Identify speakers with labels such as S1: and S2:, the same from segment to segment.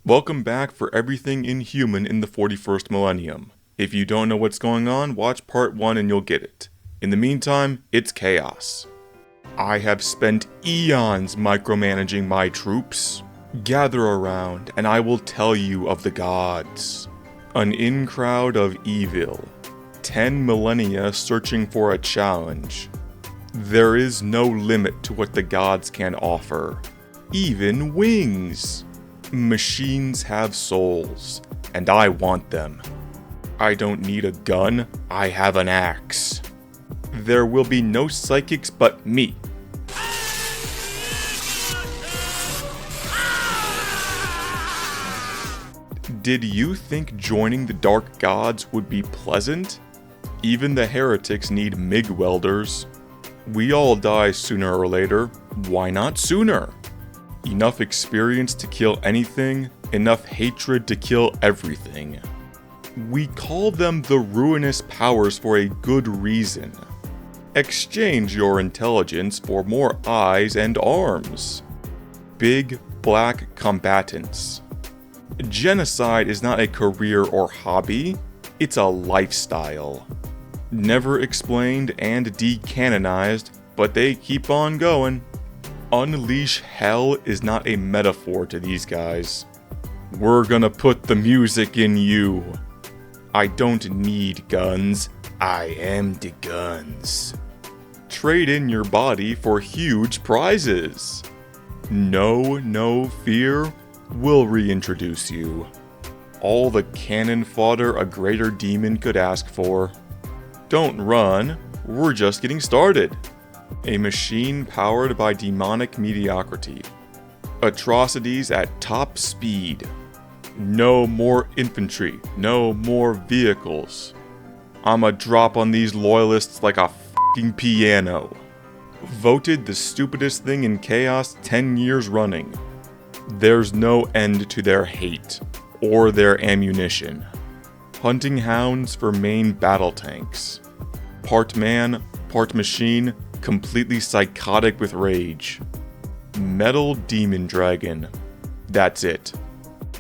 S1: Welcome back for everything inhuman in the 41st millennium. If you don't know what's going on, watch part 1 and you'll get it. In the meantime, it's chaos. I have spent eons micromanaging my troops. Gather around and I will tell you of the gods. An in-crowd of evil. 10 millennia searching for a challenge. There is no limit to what the gods can offer. Even wings. Machines have souls, and I want them. I don't need a gun, I have an axe. There will be no psychics but me. Did you think joining the Dark Gods would be pleasant? Even the heretics need MIG welders. We all die sooner or later, why not sooner? Enough experience to kill anything, enough hatred to kill everything. We call them the ruinous powers for a good reason. Exchange your intelligence for more eyes and arms. Big black combatants. Genocide is not a career or hobby, it's a lifestyle. Never explained and decanonized, but they keep on going. Unleash hell is not a metaphor to these guys. We're gonna put the music in you. I don't need guns, I am the guns. Trade in your body for huge prizes. No fear, we'll reintroduce you. All the cannon fodder a greater demon could ask for. Don't run, we're just getting started. A machine powered by demonic mediocrity. Atrocities at top speed. No more infantry, no more vehicles. I'ma drop on these loyalists like a f***ing piano. Voted the stupidest thing in chaos 10 years running. There's no end to their hate, or their ammunition. Hunting hounds for main battle tanks. Part man, part machine, completely psychotic with rage. Metal demon dragon. That's it.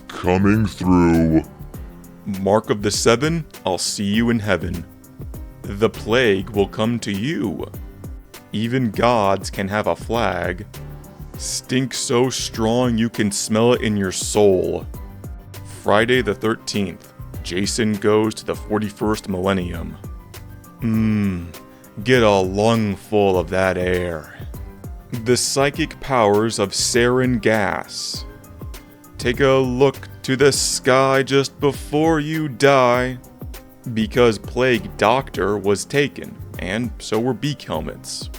S2: Coming through.
S1: Mark of the 7, I'll see you in heaven. The plague will come to you. Even gods can have a flag. Stink so strong you can smell it in your soul. Friday the 13th, Jason goes to the 41st millennium. Get a lungful of that air. The psychic powers of sarin gas. Take a look to the sky just before you die. Because Plague Doctor was taken, and so were beak helmets.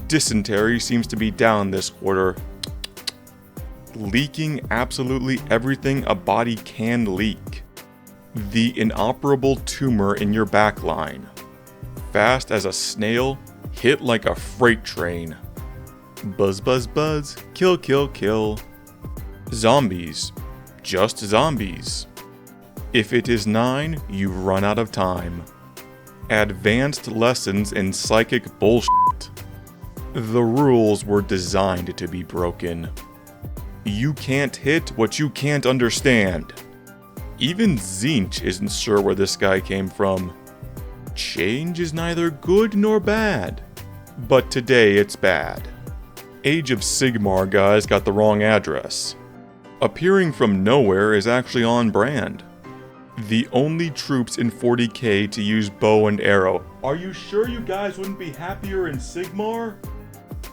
S1: Dysentery seems to be down this quarter. Leaking absolutely everything a body can leak. The inoperable tumor in your backline. Fast as a snail, hit like a freight train. Buzz buzz buzz, kill kill kill. Zombies. Just zombies. If it is 9, you run out of time. Advanced lessons in psychic bullshit. The rules were designed to be broken. You can't hit what you can't understand. Even Zinch isn't sure where this guy came from. Change is neither good nor bad. But today it's bad. Age of Sigmar guys got the wrong address. Appearing from nowhere is actually on brand. The only troops in 40k to use bow and arrow. Are you sure you guys wouldn't be happier in Sigmar?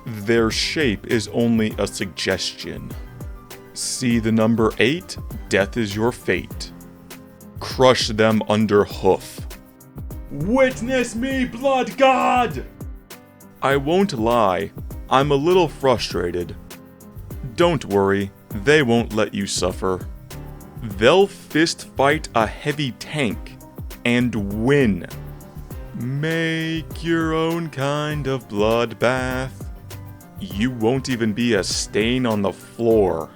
S1: Their shape is only a suggestion. See the number 8? Death is your fate. Crush them under hoof. Witness me, blood god! I won't lie, I'm a little frustrated. Don't worry, they won't let you suffer. They'll fist fight a heavy tank and win. Make your own kind of bloodbath. You won't even be a stain on the floor.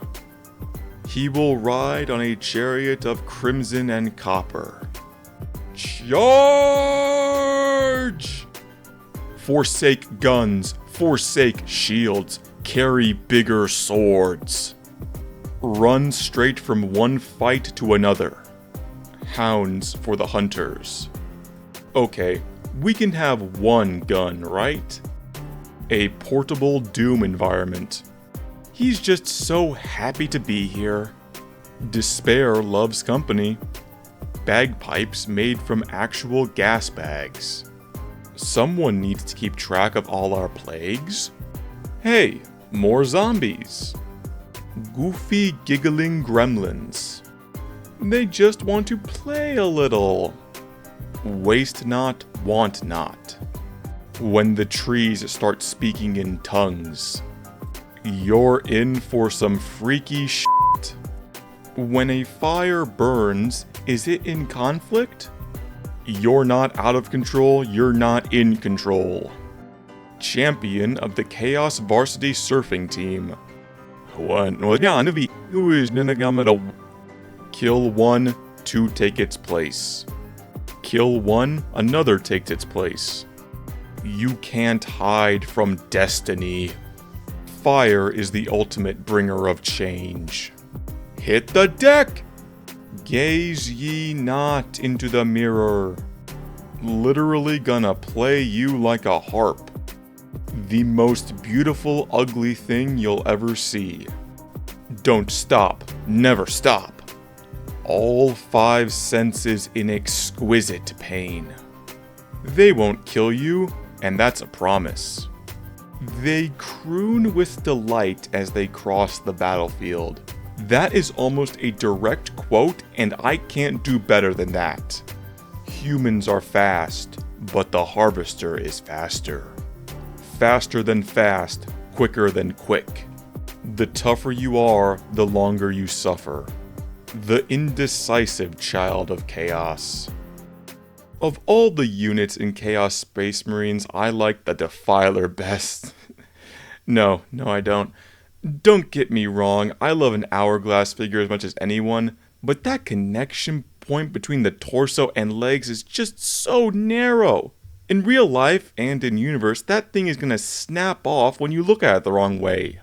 S1: He will ride on a chariot of crimson and copper. Charge! Forsake guns, forsake shields, carry bigger swords. Run straight from one fight to another. Hounds for the hunters. Okay, we can have one gun, right? A portable Doom environment. He's just so happy to be here. Despair loves company. Bagpipes made from actual gas bags. Someone needs to keep track of all our plagues. Hey, more zombies. Goofy, giggling gremlins. They just want to play a little. Waste not, want not. When the trees start speaking in tongues, you're in for some freaky shit. When a fire burns, is it in conflict? You're not out of control, you're not in control. Champion of the Chaos Varsity Surfing Team. Kill one to take its place. Kill one, another takes its place. You can't hide from destiny. Fire is the ultimate bringer of change. Hit the deck! Gaze ye not into the mirror. Literally gonna play you like a harp. The most beautiful ugly thing you'll ever see. Don't stop, never stop. All 5 senses in exquisite pain. They won't kill you, and that's a promise. They croon with delight as they cross the battlefield. That is almost a direct quote, and I can't do better than that. Humans are fast, but the harvester is faster. Faster than fast, quicker than quick. The tougher you are, the longer you suffer. The indecisive child of chaos. Of all the units in Chaos Space Marines, I like the Defiler best. No, I don't. Don't get me wrong, I love an Hourglass figure as much as anyone, but that connection point between the torso and legs is just so narrow. In real life and in universe, that thing is gonna snap off when you look at it the wrong way.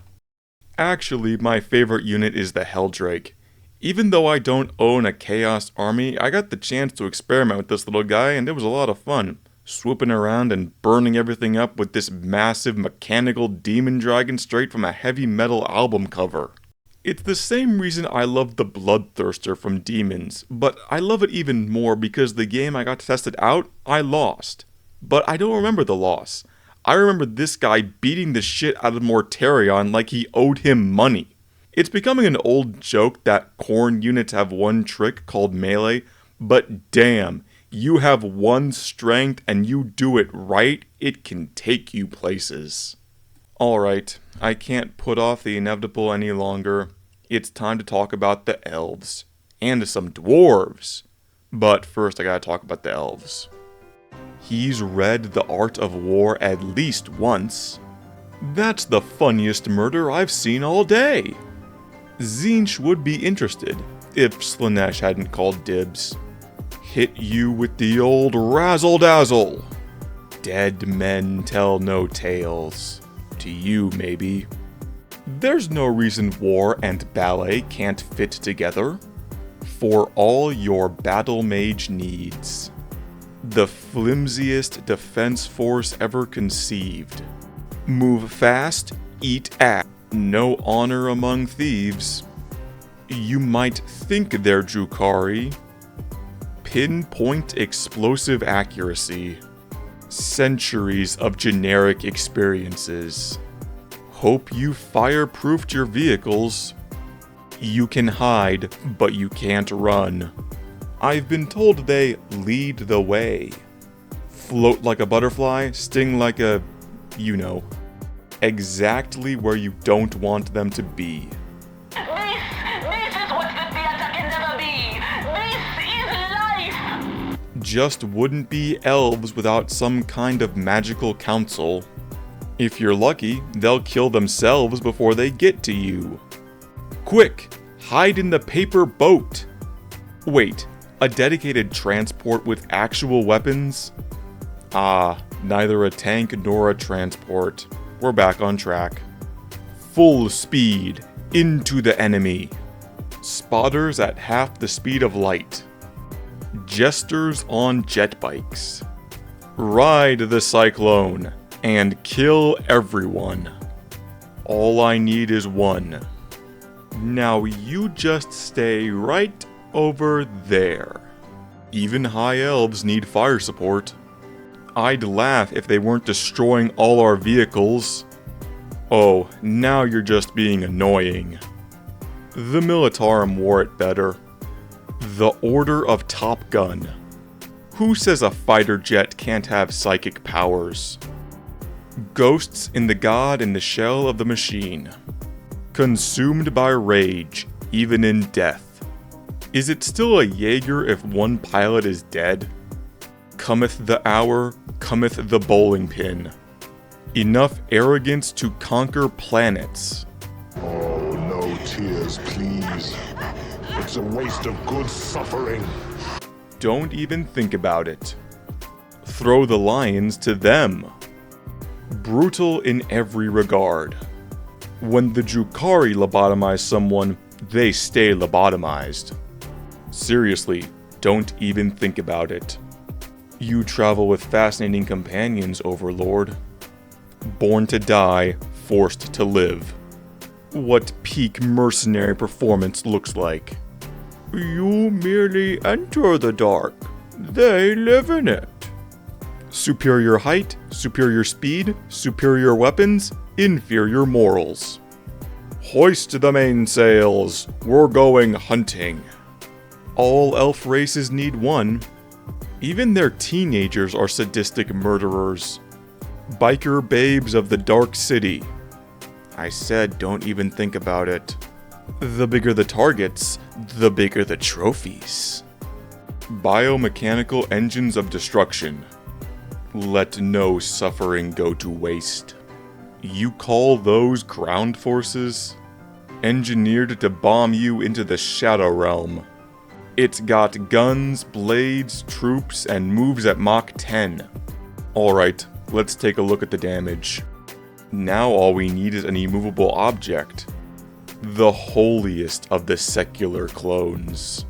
S1: Actually, my favorite unit is the Helldrake. Even though I don't own a Chaos army, I got the chance to experiment with this little guy and it was a lot of fun. Swooping around and burning everything up with this massive mechanical demon dragon straight from a heavy metal album cover. It's the same reason I love the Bloodthirster from Daemons, but I love it even more because the game I got to test it out, I lost. But I don't remember the loss. I remember this guy beating the shit out of Mortarion like he owed him money. It's becoming an old joke that Khorne units have one trick called melee, but damn, you have one strength and you do it right, it can take you places. Alright, I can't put off the inevitable any longer. It's time to talk about the elves. And some dwarves. But first I gotta talk about the elves. He's read The Art of War at least once. That's the funniest murder I've seen all day. Tzeentch would be interested, if Slaanesh hadn't called dibs. Hit you with the old razzle-dazzle. Dead men tell no tales. To you, maybe. There's no reason war and ballet can't fit together. For all your battle mage needs. The flimsiest defense force ever conceived. Move fast, eat ass. No honor among thieves. You might think they're Drukhari. Pinpoint explosive accuracy. Centuries of generic experiences. Hope you fireproofed your vehicles. You can hide, but you can't run. I've been told they lead the way. Float like a butterfly, sting like a... you know. Exactly where you don't want them to be.
S3: This is what the theater can never be! This is life!
S1: Just wouldn't be elves without some kind of magical council. If you're lucky, they'll kill themselves before they get to you. Quick! Hide in the paper boat! Wait, a dedicated transport with actual weapons? Ah, neither a tank nor a transport. We're back on track. Full speed, into the enemy. Spotters at half the speed of light. Jesters on jet bikes. Ride the cyclone and kill everyone. All I need is one. Now you just stay right over there. Even high elves need fire support. I'd laugh if they weren't destroying all our vehicles. Oh, now you're just being annoying. The Militarum wore it better. The Order of Top Gun. Who says a fighter jet can't have psychic powers? Ghosts in the god in the shell of the machine. Consumed by rage, even in death. Is it still a Jaeger if one pilot is dead? Cometh the hour, cometh the bowling pin. Enough arrogance to conquer planets.
S2: Oh, no tears, please. It's a waste of good suffering.
S1: Don't even think about it. Throw the lions to them. Brutal in every regard. When the Drukhari lobotomize someone, they stay lobotomized. Seriously, don't even think about it. You travel with fascinating companions, Overlord. Born to die, forced to live. What peak mercenary performance looks like. You merely enter the dark. They live in it. Superior height, superior speed, superior weapons, inferior morals. Hoist the mainsails, we're going hunting. All elf races need one. Even their teenagers are sadistic murderers. Biker babes of the Dark City. I said don't even think about it. The bigger the targets, the bigger the trophies. Biomechanical engines of destruction. Let no suffering go to waste. You call those ground forces? Engineered to bomb you into the Shadow Realm. It's got guns, blades, troops, and moves at Mach 10. Alright, let's take a look at the damage. Now all we need is an immovable object. The holiest of the secular clones.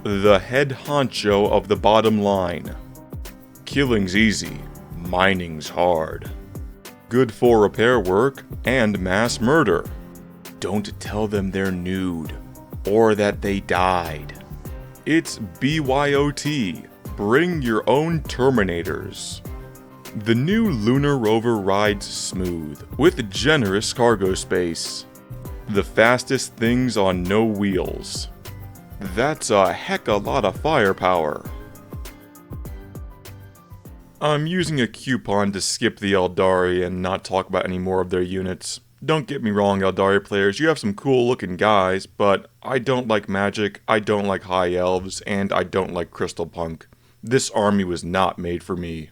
S1: The head honcho of the bottom line. Killing's easy, mining's hard. Good for repair work and mass murder. Don't tell them they're nude, or that they died. It's BYOT, bring your own Terminators. The new lunar rover rides smooth, with generous cargo space. The fastest things on no wheels. That's a heck of a lot of firepower. I'm using a coupon to skip the Eldari and not talk about any more of their units. Don't get me wrong, Eldari players, you have some cool looking guys, but I don't like magic, I don't like high elves, and I don't like crystal punk. This army was not made for me.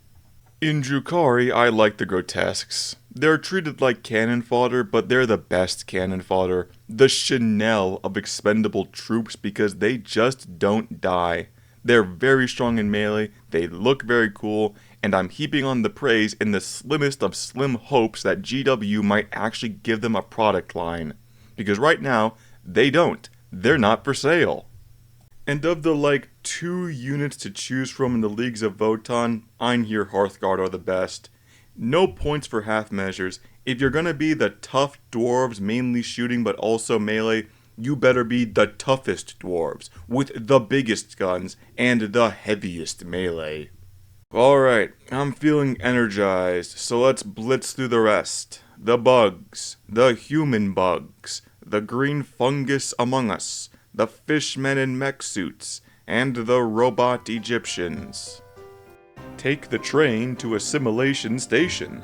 S1: In Drukhari, I like the grotesques. They're treated like cannon fodder, but they're the best cannon fodder. The Chanel of expendable troops because they just don't die. They're very strong in melee, they look very cool, and I'm heaping on the praise in the slimmest of slim hopes that GW might actually give them a product line. Because right now, they don't. They're not for sale. And of the 2 units to choose from in the Leagues of Votann, Einherjar Hearthguard are the best. No points for half measures. If you're gonna be the tough dwarves mainly shooting but also melee, you better be the toughest dwarves, with the biggest guns and the heaviest melee. Alright, I'm feeling energized, so let's blitz through the rest. The bugs, the human bugs, the green fungus among us, the fishmen in mech suits, and the robot Egyptians. Take the train to Assimilation Station.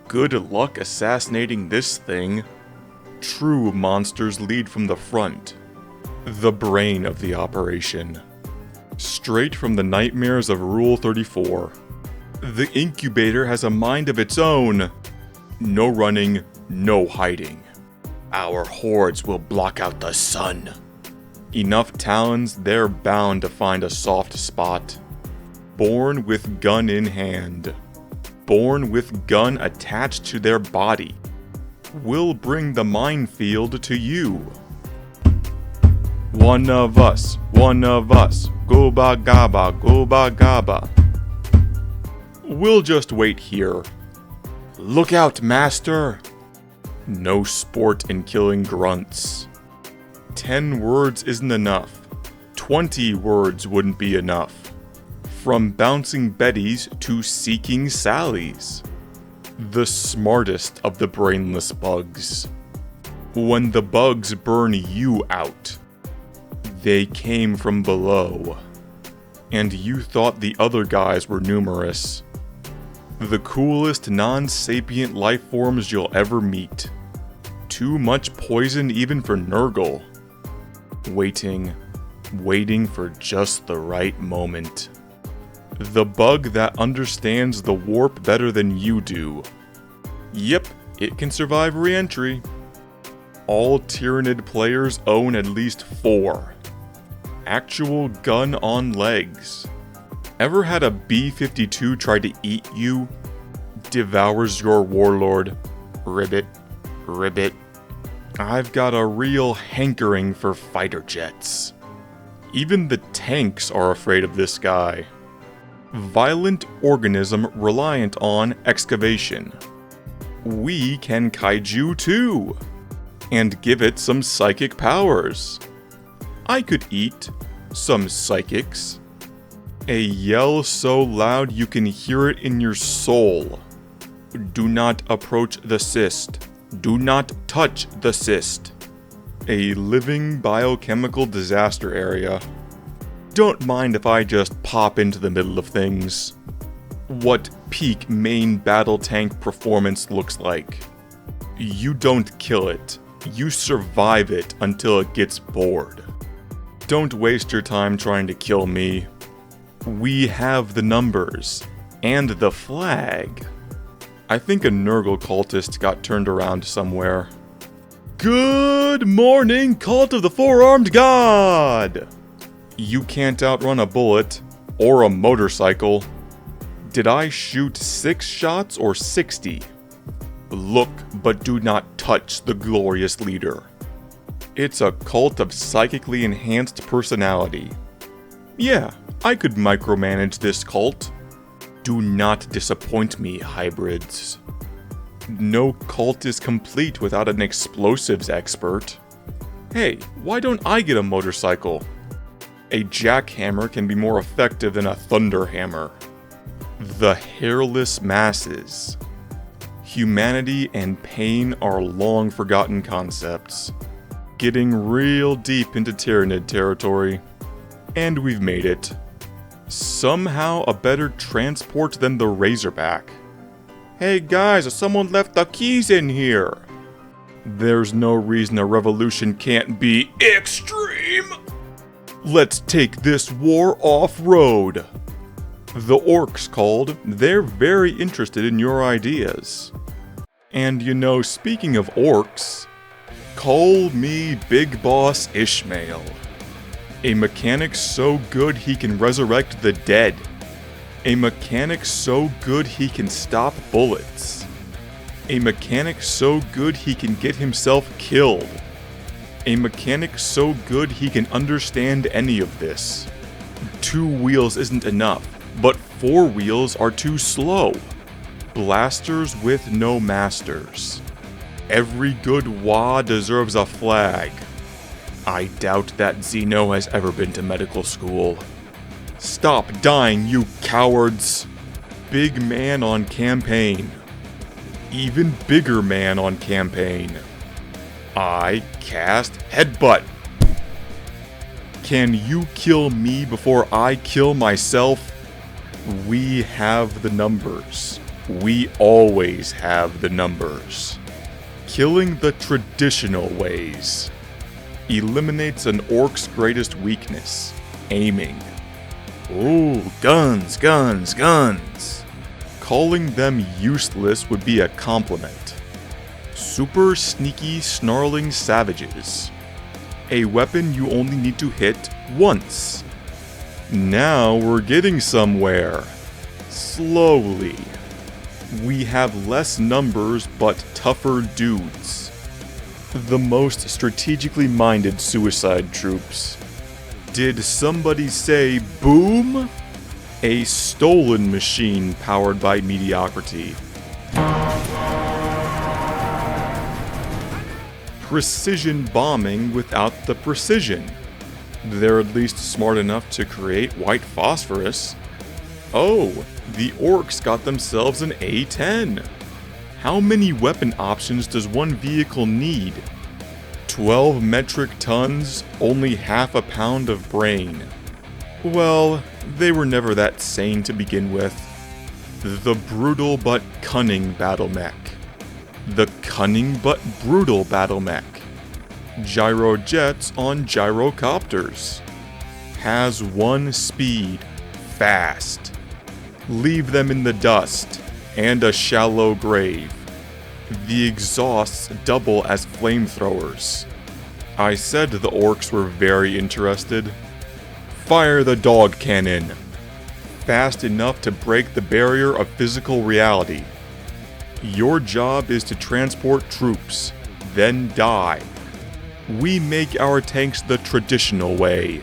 S1: Good luck assassinating this thing. True monsters lead from the front. The brain of the operation. Straight from the nightmares of Rule 34. The incubator has a mind of its own. No running, no hiding. Our hordes will block out the sun. Enough talons, they're bound to find a soft spot. Born with gun in hand. Born with gun attached to their body. We'll bring the minefield to you. One of us, gooba gaba. We'll just wait here. Look out, master! No sport in killing grunts. 10 words isn't enough. 20 words wouldn't be enough. From bouncing Bettys to seeking Sallys. The smartest of the brainless bugs. When the bugs burn you out, they came from below. And you thought the other guys were numerous. The coolest non-sapient life forms you'll ever meet. Too much poison even for Nurgle. Waiting for just the right moment. The bug that understands the warp better than you do. Yep, it can survive re-entry. All Tyrannid players own at least 4. Actual gun on legs. Ever had a B-52 try to eat you? Devours your warlord. Ribbit. I've got a real hankering for fighter jets. Even the tanks are afraid of this guy. Violent organism reliant on excavation. We can kaiju too, and give it some psychic powers. I could eat some psychics. A yell so loud you can hear it in your soul. Do not approach the cyst. Do not touch the cyst. A living biochemical disaster area. Don't mind if I just pop into the middle of things. What peak main battle tank performance looks like. You don't kill it. You survive it until it gets bored. Don't waste your time trying to kill me. We have the numbers. And the flag. I think a Nurgle cultist got turned around somewhere. Good morning, Cult of the Four-Armed God! You can't outrun a bullet, or a motorcycle. Did I shoot 6 shots or 60? Look, but do not touch the glorious leader. It's a cult of psychically enhanced personality. Yeah, I could micromanage this cult. Do not disappoint me, hybrids. No cult is complete without an explosives expert. Hey, why don't I get a motorcycle? A jackhammer can be more effective than a thunderhammer. The hairless masses. Humanity and pain are long forgotten concepts. Getting real deep into Tyrannid territory. And we've made it. Somehow a better transport than the Razorback. Hey guys, someone left the keys in here. There's no reason a revolution can't be extreme. Let's take this war off-road. The orcs called. They're very interested in your ideas. And you know, speaking of orcs, call me Big Boss Ishmael. A mechanic so good he can resurrect the dead. A mechanic so good he can stop bullets. A mechanic so good he can get himself killed. A mechanic so good he can understand any of this. 2 wheels isn't enough, but 4 wheels are too slow. Blasters with no masters. Every good Wa deserves a flag. I doubt that Xeno has ever been to medical school. Stop dying, you cowards! Big man on campaign. Even bigger man on campaign. I cast Headbutt. Can you kill me before I kill myself? We have the numbers. We always have the numbers. Killing the traditional ways. Eliminates an orc's greatest weakness. Aiming. Ooh, guns. Calling them useless would be a compliment. Super sneaky, snarling savages. A weapon you only need to hit once. Now we're getting somewhere. Slowly. We have less numbers but tougher dudes. The most strategically minded suicide troops. Did somebody say boom? A stolen machine powered by mediocrity. Precision bombing without the precision. They're at least smart enough to create white phosphorus. Oh, the orcs got themselves an A-10. How many weapon options does one vehicle need? 12 metric tons, only half a pound of brain. Well, they were never that sane to begin with. The brutal but cunning battle mech. The cunning but brutal battle mech. Gyro jets on gyrocopters. Has one speed. Fast. Leave them in the dust. And a shallow grave. The exhausts double as flamethrowers. I said the orcs were very interested. Fire the dog cannon. Fast enough to break the barrier of physical reality. Your job is to transport troops, then die. We make our tanks the traditional way.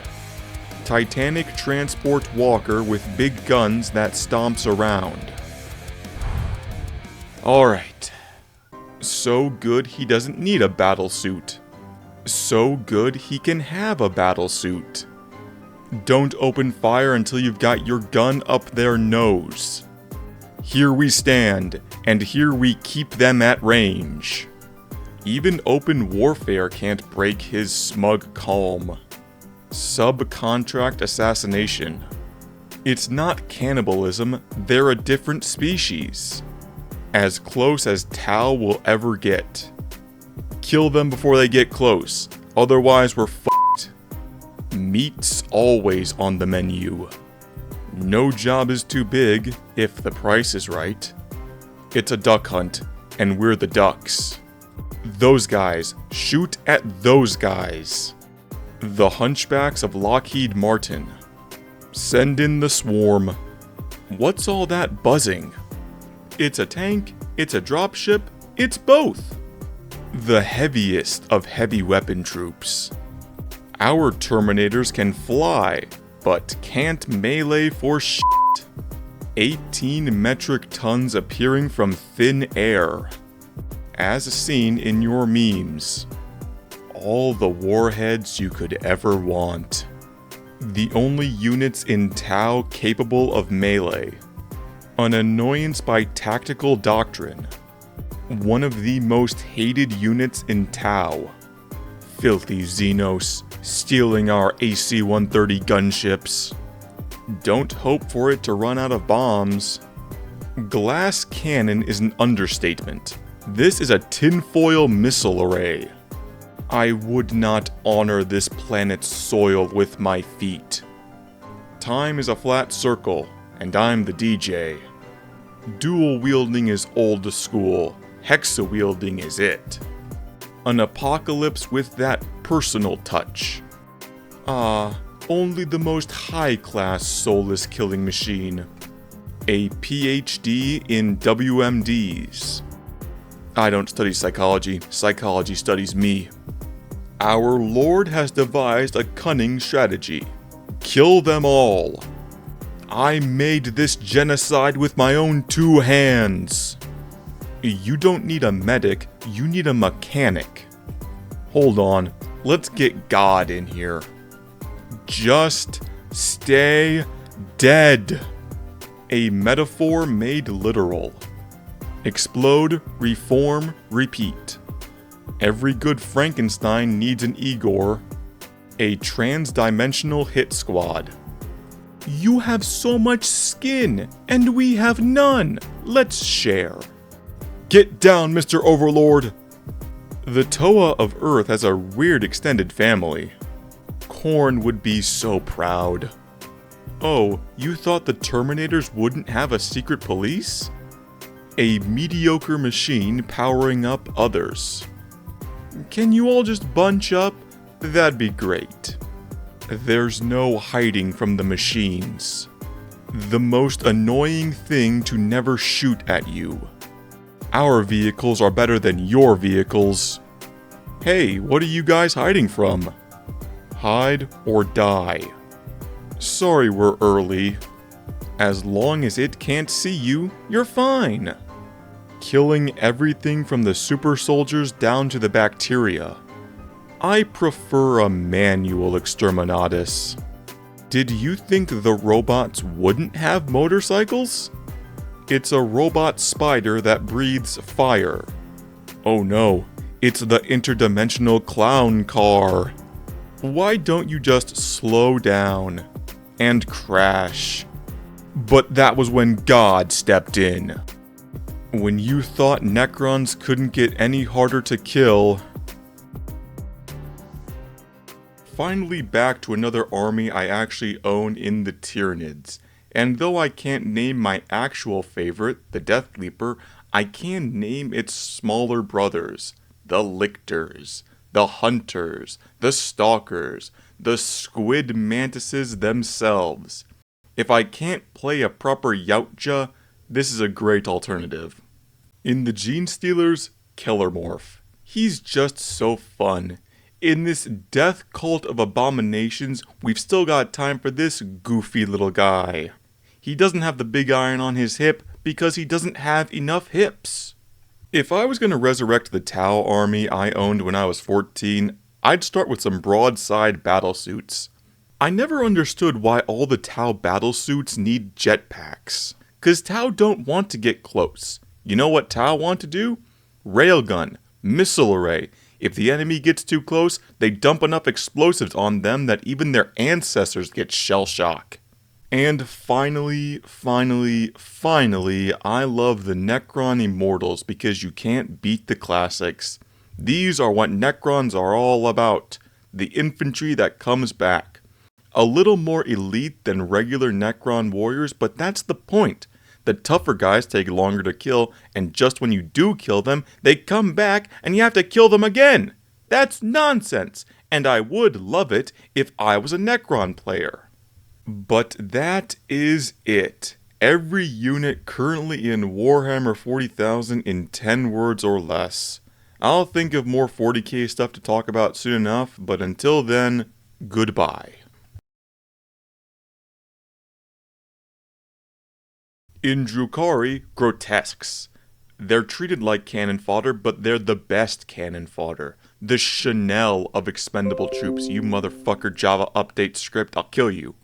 S1: Titanic transport walker with big guns that stomps around. Alright. So good he doesn't need a battlesuit. So good he can have a battlesuit. Don't open fire until you've got your gun up their nose. Here we stand, and here we keep them at range. Even open warfare can't break his smug calm. Subcontract assassination. It's not cannibalism, they're a different species. As close as Tau will ever get. Kill them before they get close, otherwise we're f***ed. Meat's always on the menu. No job is too big, if the price is right. It's a duck hunt, and we're the ducks. Those guys, shoot at those guys. The hunchbacks of Lockheed Martin. Send in the swarm. What's all that buzzing? It's a tank, it's a dropship, it's both. The heaviest of heavy weapon troops. Our Terminators can fly, but can't melee for shit. 18 metric tons appearing from thin air. As seen in your memes. All the warheads you could ever want. The only units in Tau capable of melee. An annoyance by tactical doctrine. One of the most hated units in Tau. Filthy Xenos, stealing our AC-130 gunships. Don't hope for it to run out of bombs. Glass cannon is an understatement. This is a tinfoil missile array. I would not honor this planet's soil with my feet. Time is a flat circle, and I'm the DJ. Dual wielding is old school, hexa wielding is it. An apocalypse with that personal touch. Only the most high-class soulless killing machine. A PhD in WMDs. I don't study psychology, psychology studies me. Our Lord has devised a cunning strategy. Kill them all. I made this genocide with my own 2 hands. You don't need a medic, you need a mechanic. Hold on, let's get God in here. Just stay dead. A metaphor made literal. Explode, reform, repeat. Every good Frankenstein needs an Igor. A trans-dimensional hit squad. You have so much skin, and we have none. Let's share. Get down, Mr. Overlord. The Toa of Earth has a weird extended family. Korn would be so proud. Oh, you thought the Terminators wouldn't have a secret police? A mediocre machine powering up others. Can you all just bunch up? That'd be great. There's no hiding from the machines. The most annoying thing to never shoot at you. Our vehicles are better than your vehicles. Hey, what are you guys hiding from? Hide or die. Sorry we're early. As long as it can't see you, you're fine. Killing everything from the super soldiers down to the bacteria. I prefer a manual exterminatus. Did you think the robots wouldn't have motorcycles? It's a robot spider that breathes fire. Oh no, it's the interdimensional clown car. Why don't you just slow down and crash? But that was when God stepped in. When you thought Necrons couldn't get any harder to kill. Finally back to another army I actually own in the Tyranids. And though I can't name my actual favorite, the Death Leaper, I can name its smaller brothers. The Lictors, the Hunters, the Stalkers, the Squid Mantises themselves. If I can't play a proper Yautja, this is a great alternative. In the Gene Stealers, Killermorph. He's just so fun. In this death cult of abominations, we've still got time for this goofy little guy. He doesn't have the big iron on his hip because he doesn't have enough hips. If I was going to resurrect the Tau army I owned when I was 14, I'd start with some broadside battlesuits. I never understood why all the Tau battlesuits need jetpacks. Cause Tau don't want to get close. You know what Tau want to do? Railgun, missile array. If the enemy gets too close, they dump enough explosives on them that even their ancestors get shell shock. And finally, I love the Necron Immortals because you can't beat the classics. These are what Necrons are all about. The infantry that comes back. A little more elite than regular Necron warriors, but that's the point. The tougher guys take longer to kill, and just when you do kill them, they come back and you have to kill them again. That's nonsense, and I would love it if I was a Necron player. But that is it. Every unit currently in Warhammer 40,000 in 10 words or less. I'll think of more 40k stuff to talk about soon enough, but until then, goodbye. In Drukhari, grotesques. They're treated like cannon fodder, but they're the best cannon fodder. The Chanel of expendable troops. You motherfucker Java update script, I'll kill you.